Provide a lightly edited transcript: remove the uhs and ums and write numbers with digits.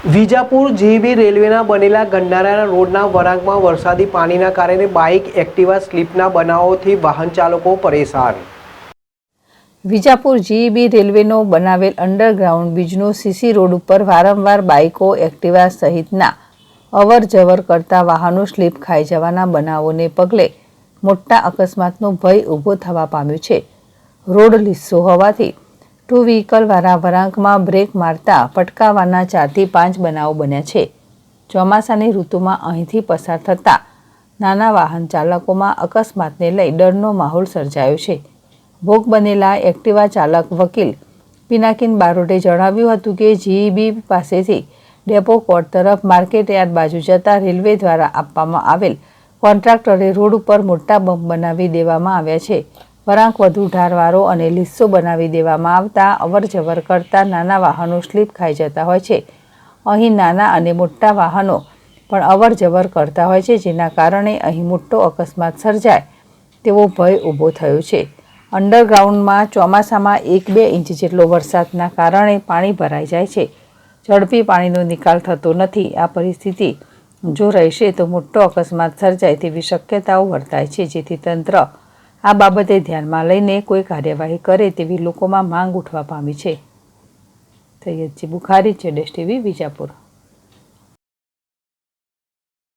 Vijapur GB રેલવેના બનેલા ગંડારા રોડના વળાંકમાં વરસાદી પાણીના કારણે બાઇક એક્ટિવા સ્લીપના બનાવોથી વાહન ચાલકો પરેશાન। વિજાપુર જીબી રેલવેનો બનાવેલ અંડરગ્રાઉન્ડ બ્રિજનો સીસી રોડ ઉપર વારંવાર બાઇકો એક્ટિવા સહિતના અવર જવર કરતા વાહનો સ્લીપ ખાઈ જવાના બનાવોને પગલે મોટા અકસ્માતનો ભય ઊભો થવા પામ્યો છે। રોડ લીસો હોવાથી ટુ વ્હીકલવાળા વળાંકમાં બ્રેક મારતા પટકાવાના 4 થી 5 બનાવો બન્યા છે। ચોમાસાની ઋતુમાં અહીંથી પસાર થતા નાના વાહન ચાલકોમાં અકસ્માતને લઈ ડરનો માહોલ સર્જાયો છે। ભોગ બનેલા એક્ટિવા ચાલક વકીલ પિનાકીન બારોટે જણાવ્યું હતું કે જીઈબી પાસેથી ડેપો કોર્ટ તરફ માર્કેટ યાર્ડ બાજુ જતા રેલવે દ્વારા આપવામાં આવેલ કોન્ટ્રાક્ટરે રોડ ઉપર મોટા બમ્પ બનાવી દેવામાં આવ્યા છે। વળાંક વધુ ઢારવાળો અને લીસો બનાવી દેવામાં આવતા અવરજવર કરતા નાના વાહનો સ્લીપ ખાઈ જતા હોય છે। અહીં નાના અને મોટા વાહનો પણ અવરજવર કરતા હોય છે, જેના કારણે અહીં મોટો અકસ્માત સર્જાય તેવો ભય ઊભો થયો છે। અંડરગ્રાઉન્ડમાં ચોમાસામાં 1-2 ઇંચ જેટલો વરસાદના કારણે પાણી ભરાઈ જાય છે। ઝડપી પાણીનો નિકાલ થતો નથી। આ પરિસ્થિતિ જો રહેશે તો મોટો અકસ્માત સર્જાય તેવી શક્યતાઓ વર્તાય છે, જેથી તંત્ર આ બાબતે ધ્યાનમાં લઈને કોઈ કાર્યવાહી કરે તેવી લોકોમાં માંગ ઉઠવા પામી છે। સૈયદજી બુખારી, જેડેશ ટીવી, વિજાપુર।